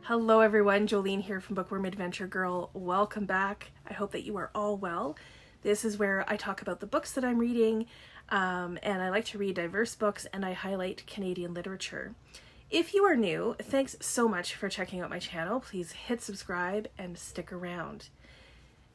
Hello everyone, Jolene here from Bookworm Adventure Girl. Welcome back. I hope that you are all well. This is where I talk about the books that I'm reading, and I like to read diverse books and I highlight Canadian literature. If you are new, thanks so much for checking out my channel. Please hit subscribe and stick around.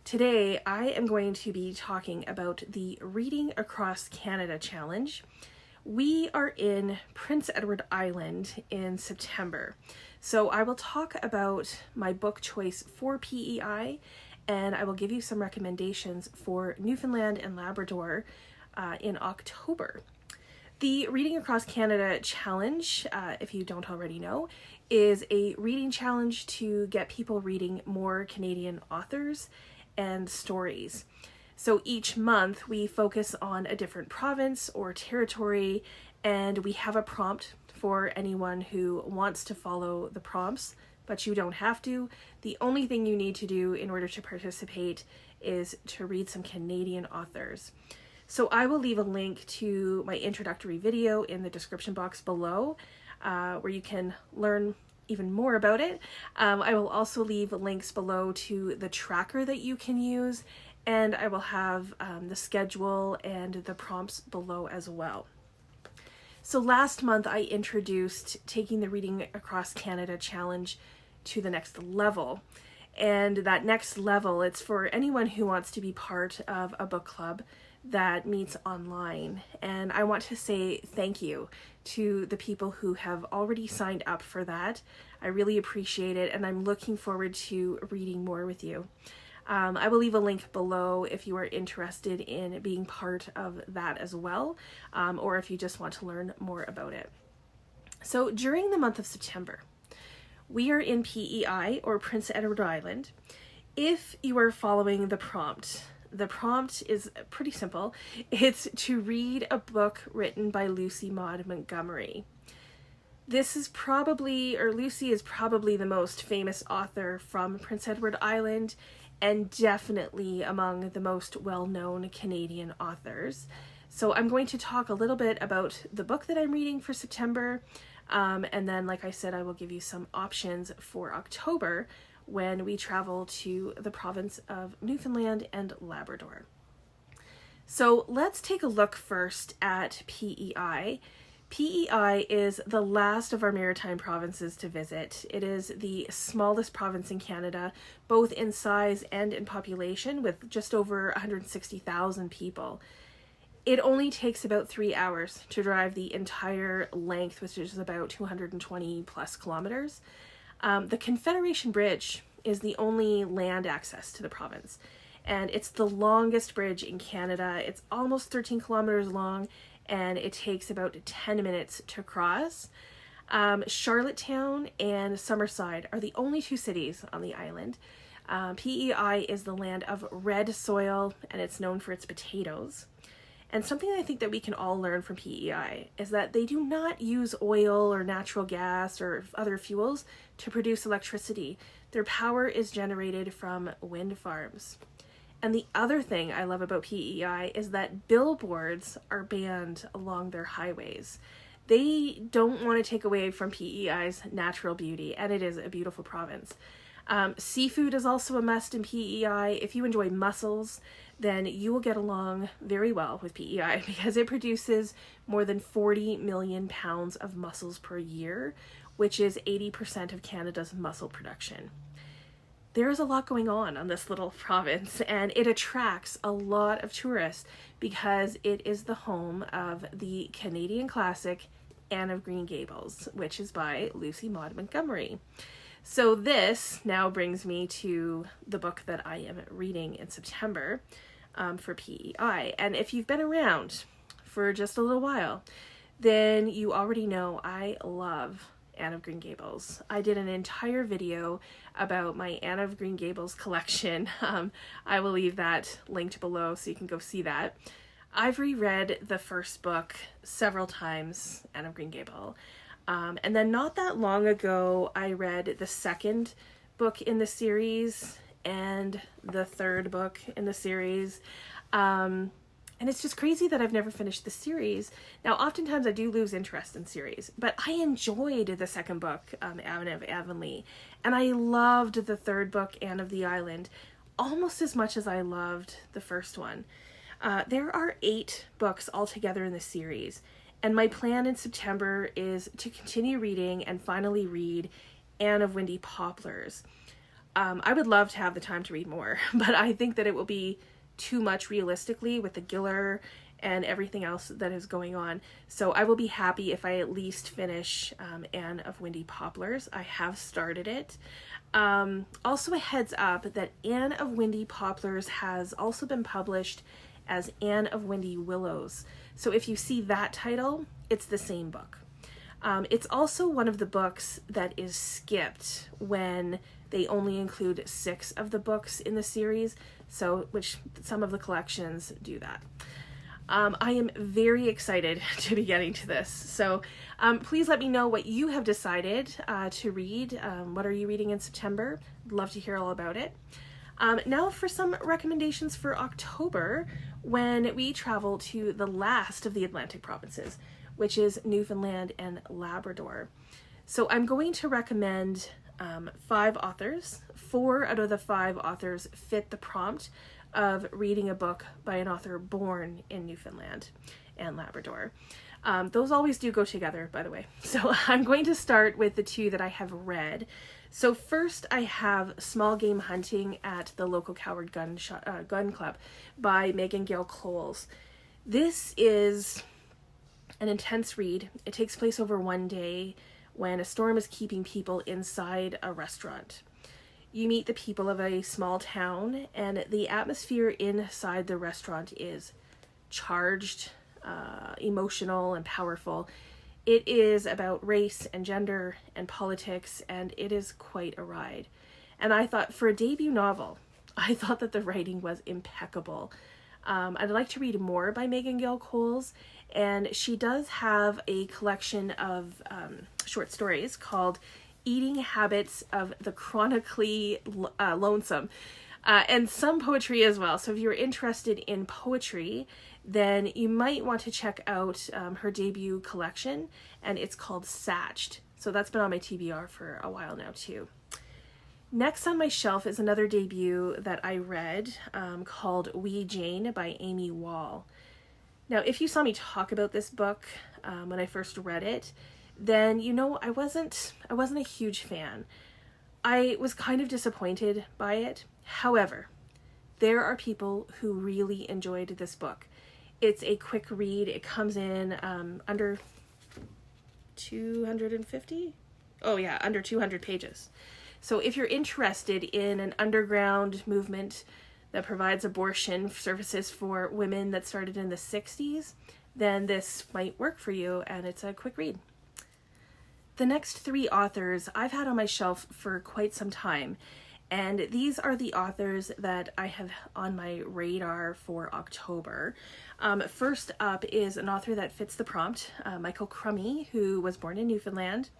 Today I am going to be talking about the Reading Across Canada Challenge. We are in Prince Edward Island in September. So I will talk about my book choice for PEI, and I will give you some recommendations for Newfoundland and Labrador in October. The Reading Across Canada Challenge, if you don't already know, is a reading challenge to get people reading more Canadian authors and stories. So each month we focus on a different province or territory, and we have a prompt for anyone who wants to follow the prompts, but you don't have to. The only thing you need to do in order to participate is to read some Canadian authors. So I will leave a link to my introductory video in the description box below, where you can learn even more about it. I will also leave links below to the tracker that you can use, and I will have the schedule and the prompts below as well. So last month I introduced taking the Reading Across Canada Challenge to the next level. And that next level, it's for anyone who wants to be part of a book club that meets online. And I want to say thank you to the people who have already signed up for that. I really appreciate it, and I'm looking forward to reading more with you. I will leave a link below if you are interested in being part of that as well, or if you just want to learn more about it. So during the month of September, we are in PEI, or Prince Edward Island. If you are following the prompt is pretty simple. It's to read a book written by Lucy Maud Montgomery. This is probably, or Lucy is probably the most famous author from Prince Edward Island, and definitely among the most well-known Canadian authors. So I'm going to talk a little bit about the book that I'm reading for September, and then, like I said, I will give you some options for October when we travel to the province of Newfoundland and Labrador. So let's take a look first at PEI. PEI is the last of our maritime provinces to visit. It is the smallest province in Canada, both in size and in population, with just over 160,000 people. It only takes about 3 hours to drive the entire length, which is about 220 plus kilometers. The Confederation Bridge is the only land access to the province, and it's the longest bridge in Canada. It's almost 13 kilometers long, and it takes about 10 minutes to cross. Charlottetown and Summerside are the only two cities on the island. PEI is the land of red soil, and it's known for its potatoes. And something I think that we can all learn from PEI is that they do not use oil or natural gas or other fuels to produce electricity. Their power is generated from wind farms. And the other thing I love about PEI is that billboards are banned along their highways. They don't want to take away from PEI's natural beauty, and it is a beautiful province. Seafood is also a must in PEI. If you enjoy mussels, then you will get along very well with PEI because it produces more than 40 million pounds of mussels per year, which is 80% of Canada's mussel production. There's a lot going on this little province, and it attracts a lot of tourists because it is the home of the Canadian classic Anne of Green Gables, which is by Lucy Maud Montgomery. So this now brings me to the book that I am reading in September for PEI. And if you've been around for just a little while, then you already know I love Anne of Green Gables. I did an entire video about my Anne of Green Gables collection. I will leave that linked below so you can go see that. I've reread the first book several times, Anne of Green Gables, and then not that long ago I read the second book in the series and the third book in the series. And it's just crazy that I've never finished the series. Now, oftentimes I do lose interest in series, but I enjoyed the second book, Anne of Avonlea, and I loved the third book, Anne of the Island, almost as much as I loved the first one. There are 8 books altogether in the series, and my plan in September is to continue reading and finally read Anne of Windy Poplars. I would love to have the time to read more, but I think that it will be too much realistically with the Giller and everything else that is going on. So I will be happy if I at least finish Anne of Windy Poplars. I have started it. Also a heads up that Anne of Windy Poplars has also been published as Anne of Windy Willows. So if you see that title, it's the same book. It's also one of the books that is skipped when they only include 6 of the books in the series, so which some of the collections do that. I am very excited to be getting to this. So please let me know what you have decided to read. What are you reading in September? I'd love to hear all about it. Now for some recommendations for October, when we travel to the last of the Atlantic provinces, which is Newfoundland and Labrador. So I'm going to recommend 5 authors. 4 out of the 5 authors fit the prompt of reading a book by an author born in Newfoundland and Labrador. Those always do go together, by the way. So I'm going to start with the 2 that I have read. So first I have Small Game Hunting at the Local Coward Gun Club by Megan Gale Coles. This is an intense read. It takes place over one day when a storm is keeping people inside a restaurant. You meet the people of a small town, and the atmosphere inside the restaurant is charged, emotional, and powerful. It is about race and gender and politics, and it is quite a ride. And I thought, for a debut novel, I thought that the writing was impeccable. I'd like to read more by Megan Gale Coles, and she does have a collection of short stories called Eating Habits of the Chronically Lonesome, and some poetry as well. So if you're interested in poetry, then you might want to check out her debut collection, and it's called Satched. So that's been on my TBR for a while now too. Next on my shelf is another debut that I read called Wee Jane by Amy Wall. Now, if you saw me talk about this book when I first read it, then you know I wasn't a huge fan. I was kind of disappointed by it. However, there are people who really enjoyed this book. It's a quick read. It comes in under 250? Oh yeah, under 200 pages. So if you're interested in an underground movement that provides abortion services for women that started in the 60s, then this might work for you, and it's a quick read. The next 3 authors I've had on my shelf for quite some time, and these are the authors that I have on my radar for October. First up is an author that fits the prompt, Michael Crummey, who was born in Newfoundland.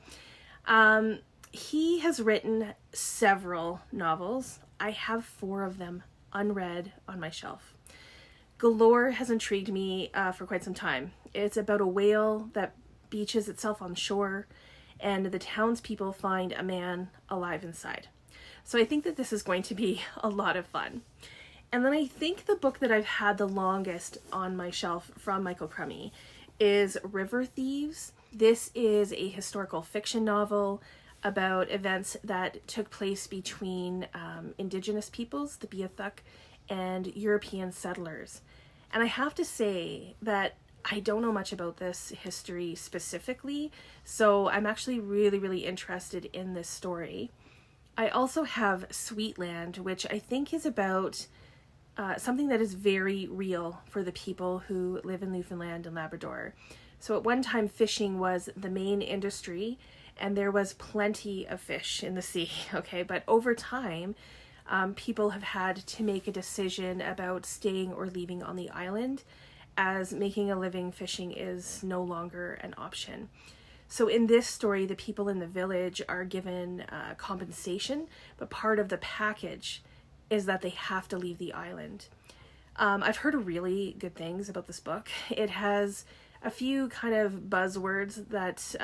He has written several novels. I have 4 of them unread on my shelf. Galore has intrigued me for quite some time. It's about a whale that beaches itself on shore, and the townspeople find a man alive inside. So I think that this is going to be a lot of fun. And then I think the book that I've had the longest on my shelf from Michael Crummey is River Thieves. This is a historical fiction novel about events that took place between Indigenous peoples, the Beothuk, and European settlers. And I have to say that I don't know much about this history specifically, so I'm actually really, really interested in this story. I also have Sweetland, which I think is about something that is very real for the people who live in Newfoundland and Labrador. So at one time, fishing was the main industry, and there was plenty of fish in the sea, okay? But over time, people have had to make a decision about staying or leaving on the island, as making a living fishing is no longer an option. So in this story, the people in the village are given compensation, but part of the package is that they have to leave the island. I've heard really good things about this book. It has a few kind of buzzwords that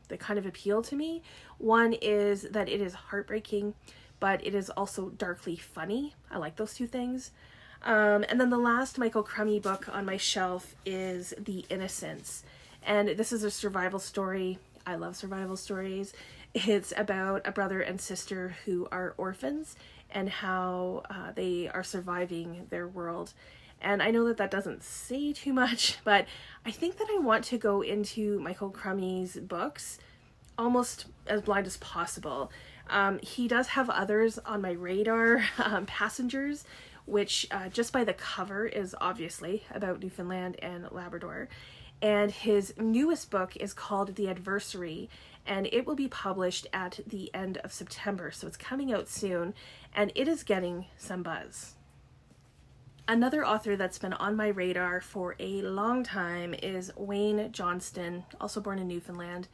that kind of appeal to me. One is that it is heartbreaking, but it is also darkly funny. I like those two things. And then the last Michael Crummy book on my shelf is The Innocents. And this is a survival story. I love survival stories. It's about a brother and sister who are orphans and how they are surviving their world. And I know that that doesn't say too much, but I think that I want to go into Michael Crummy's books almost as blind as possible. He does have others on my radar, Passengers, which just by the cover is obviously about Newfoundland and Labrador. And his newest book is called The Adversary, and it will be published at the end of September, so it's coming out soon, and it is getting some buzz. Another author that's been on my radar for a long time is Wayne Johnston, also born in Newfoundland.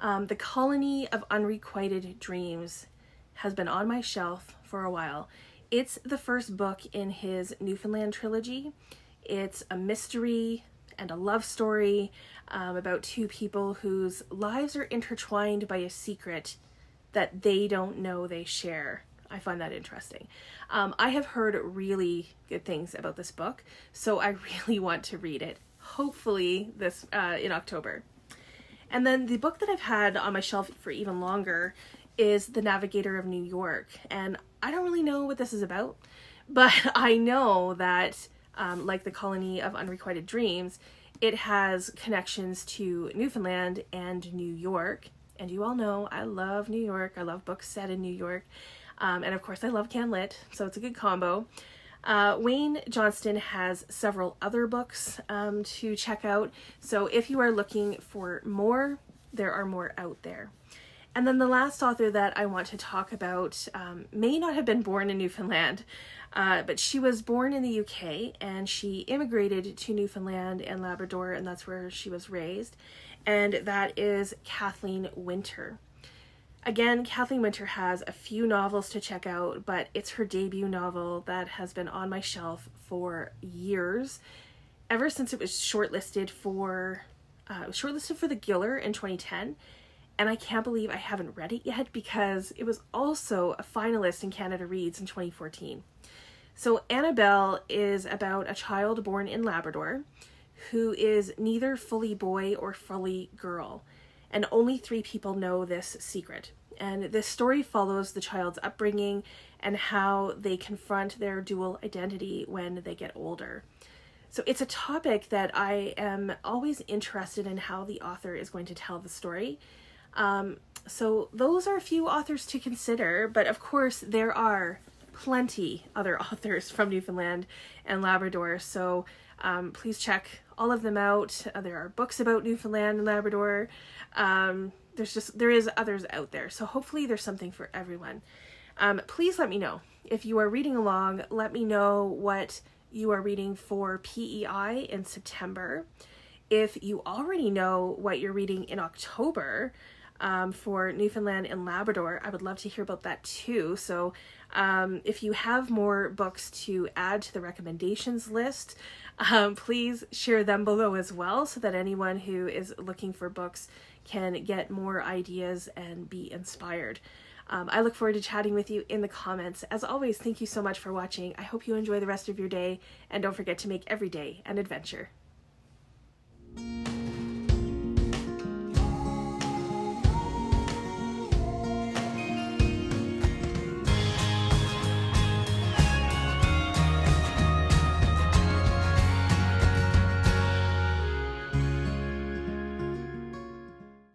The Colony of Unrequited Dreams has been on my shelf for a while. It's the first book in his Newfoundland trilogy. It's a mystery and a love story about two people whose lives are intertwined by a secret that they don't know they share. I find that interesting. I have heard really good things about this book, so I really want to read it, hopefully this in October. And then the book that I've had on my shelf for even longer is The Navigator of New York, and I don't really know what this is about, but I know that like The Colony of Unrequited Dreams, it has connections to Newfoundland and New York. And you all know I love New York. I love books set in New York. And of course I love CanLit, so it's a good combo. Wayne Johnston has several other books to check out. So if you are looking for more, there are more out there. And then the last author that I want to talk about may not have been born in Newfoundland, but she was born in the UK and she immigrated to Newfoundland and Labrador, and that's where she was raised. And that is Kathleen Winter. Again, Kathleen Winter has a few novels to check out, but it's her debut novel that has been on my shelf for years, ever since it was shortlisted for the Giller in 2010. And I can't believe I haven't read it yet because it was also a finalist in Canada Reads in 2014. So Annabelle is about a child born in Labrador who is neither fully boy or fully girl, and only 3 people know this secret. And this story follows the child's upbringing and how they confront their dual identity when they get older. So it's a topic that I am always interested in how the author is going to tell the story. So those are a few authors to consider, but of course there are plenty other authors from Newfoundland and Labrador, so please check all of them out. There are books about Newfoundland and Labrador. There is others out there, so hopefully there's something for everyone. Please let me know if you are reading along. Let me know what you are reading for PEI in September. If you already know what you're reading in October for Newfoundland and Labrador, I would love to hear about that too. So if you have more books to add to the recommendations list, please share them below as well, so that anyone who is looking for books can get more ideas and be inspired. I look forward to chatting with you in the comments. As always, thank you so much for watching. I hope you enjoy the rest of your day, and don't forget to make every day an adventure.